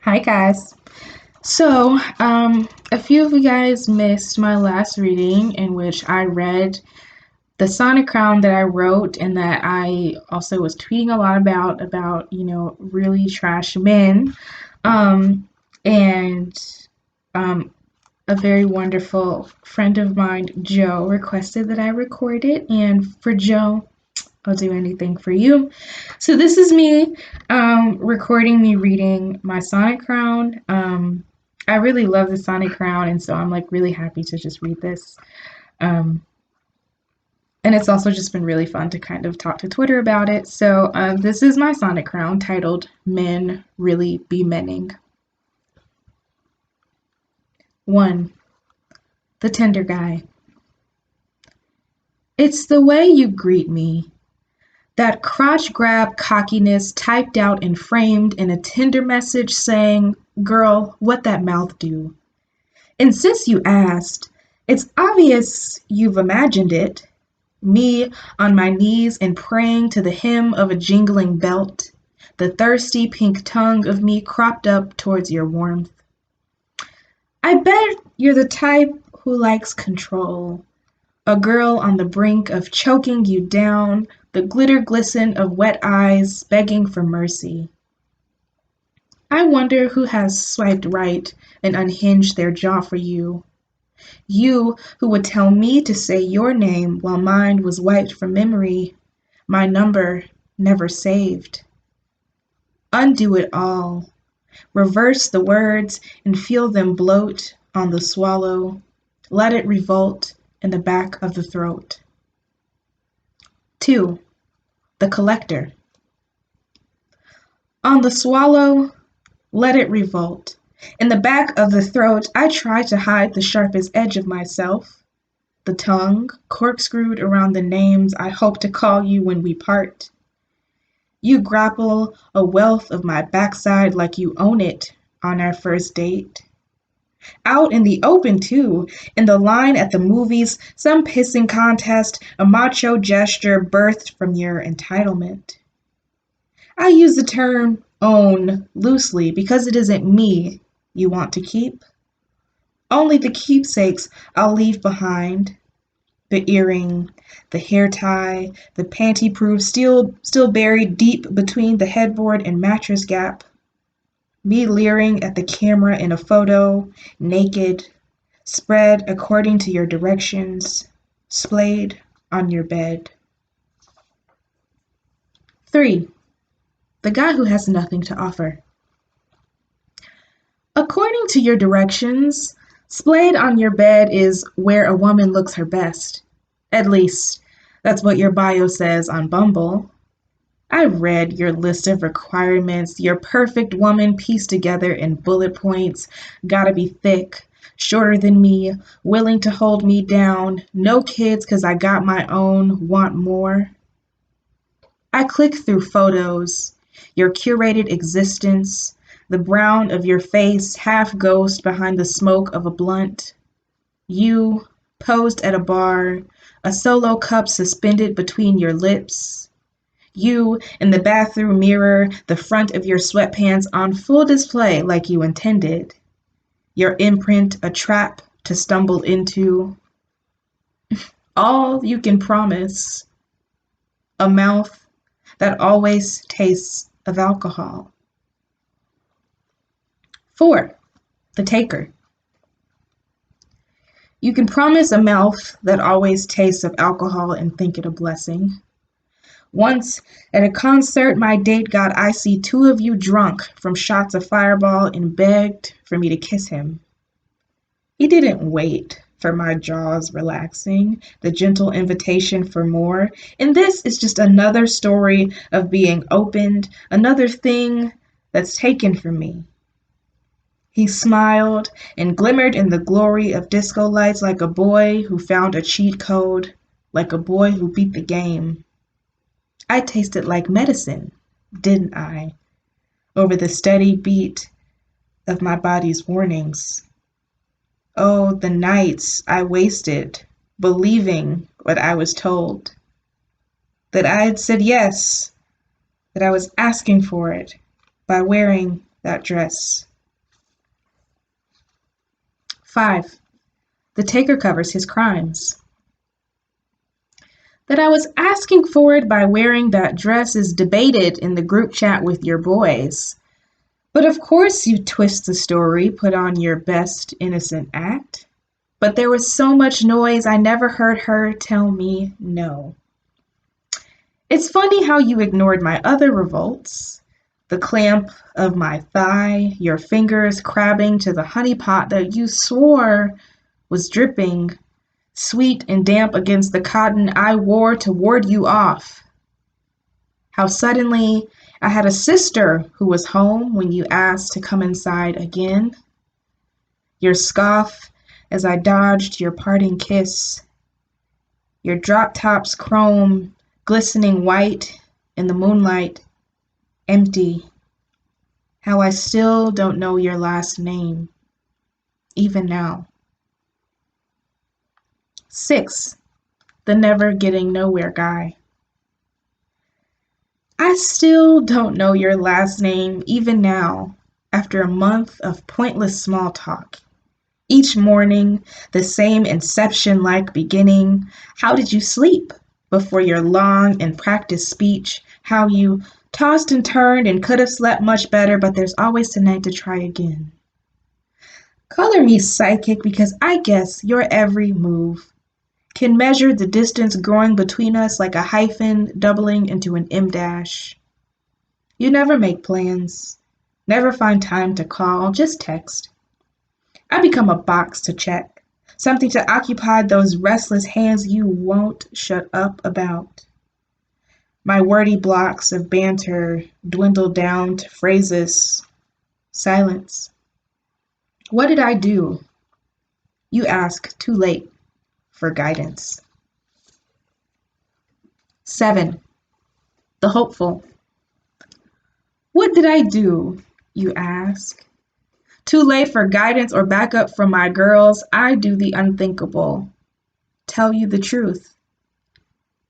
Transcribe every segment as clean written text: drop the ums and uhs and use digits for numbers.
Hi, guys. A few of you guys missed my last reading in which I read the Sonnet Crown that I wrote and that I also was tweeting a lot about really trash men. Um, and um, a very wonderful friend of mine, Joe, requested that I record it. And for Joe, I'll do anything for you. So this is me recording me reading my Sonic Crown. I really love the Sonic Crown, and so I'm like really happy to just read this. Um, and it's also just been really fun to kind of talk to Twitter about it. This is my Sonic Crown titled "Men Really Be Menning." 1. The Tender Guy. It's the way you greet me. That crotch grab cockiness typed out and framed in a tender message saying, "Girl, what that mouth do?" And since you asked, it's obvious you've imagined it. Me on my knees and praying to the hymn of a jingling belt, the thirsty pink tongue of me cropped up towards your warmth. I bet you're the type who likes control. A girl on the brink of choking you down, the glitter glisten of wet eyes begging for mercy. I wonder who has swiped right and unhinged their jaw for you. You who would tell me to say your name while mine was wiped from memory, my number never saved. Undo it all. Reverse the words and feel them bloat on the swallow. Let it revolt in the back of the throat. 2. The collector. On the swallow, let it revolt. In the back of the throat, I try to hide the sharpest edge of myself, the tongue corkscrewed around the names I hope to call you when we part. You grapple a wealth of my backside like you own it on our first date. Out in the open, too, in the line at the movies, some pissing contest, a macho gesture birthed from your entitlement. I use the term own loosely because it isn't me you want to keep. Only the keepsakes I'll leave behind. The earring, the hair tie, the panty proof still buried deep between the headboard and mattress gap. Me leering at the camera in a photo, naked, spread according to your directions, splayed on your bed. 3. The guy who has nothing to offer. According to your directions, splayed on your bed is where a woman looks her best. At least, that's what your bio says on Bumble. I've read your list of requirements, your perfect woman pieced together in bullet points. Gotta be thick, shorter than me, willing to hold me down, no kids 'cause I got my own, want more. I click through photos, your curated existence, the brown of your face half ghost behind the smoke of a blunt. You, posed at a bar, a solo cup suspended between your lips. You, in the bathroom mirror, the front of your sweatpants on full display like you intended. Your imprint a trap to stumble into. All you can promise. A mouth that always tastes of alcohol. 4. The taker. You can promise a mouth that always tastes of alcohol and think it a blessing. Once, at a concert my date got icy, two of you drunk from shots of Fireball and begged for me to kiss him. He didn't wait for my jaws relaxing, the gentle invitation for more, and this is just another story of being opened, another thing that's taken from me. He smiled and glimmered in the glory of disco lights like a boy who found a cheat code, like a boy who beat the game. I tasted like medicine, didn't I, over the steady beat of my body's warnings. Oh, the nights I wasted believing what I was told, that I had said yes, that I was asking for it by wearing that dress 5. The taker covers his crimes. That I was asking for it by wearing that dress is debated in the group chat with your boys. But of course you twist the story, put on your best innocent act. But there was so much noise I never heard her tell me no. It's funny how you ignored my other revolts. The clamp of my thigh, your fingers crabbing to the honey pot that you swore was dripping, sweet and damp against the cotton I wore to ward you off. How suddenly I had a sister who was home when you asked to come inside again. Your scoff as I dodged your parting kiss. Your drop top's chrome glistening white in the moonlight, empty. How I still don't know your last name, even now. 6. The never getting nowhere guy. I still don't know your last name, even now, after a month of pointless small talk. Each morning, the same inception like beginning. How did you sleep? Before your long and practiced speech, how you tossed and turned and could have slept much better, but there's always tonight to try again. Color me psychic because I guess your every move can measure the distance growing between us like a hyphen doubling into an M dash. You never make plans, never find time to call, just text. I become a box to check, something to occupy those restless hands you won't shut up about. My wordy blocks of banter dwindle down to phrases. Silence. What did I do? You ask too late for guidance. 7. The hopeful. What did I do? You ask. Too late for guidance or backup from my girls. I do the unthinkable. Tell you the truth.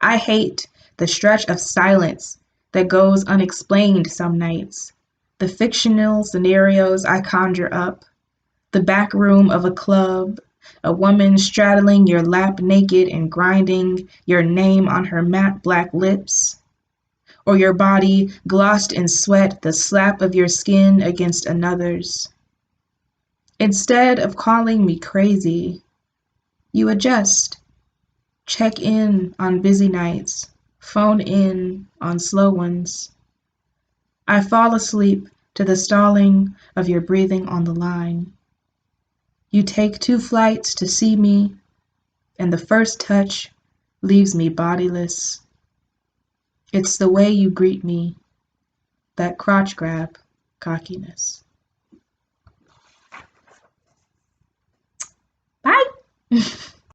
I hate the stretch of silence that goes unexplained some nights. The fictional scenarios I conjure up. The back room of a club. A woman straddling your lap naked and grinding your name on her matte black lips. Or your body glossed in sweat, the slap of your skin against another's. Instead of calling me crazy, you adjust. Check in on busy nights, phone in on slow ones. I fall asleep to the stalling of your breathing on the line. You take 2 flights to see me, and the first touch leaves me bodiless. It's the way you greet me, that crotch grab cockiness.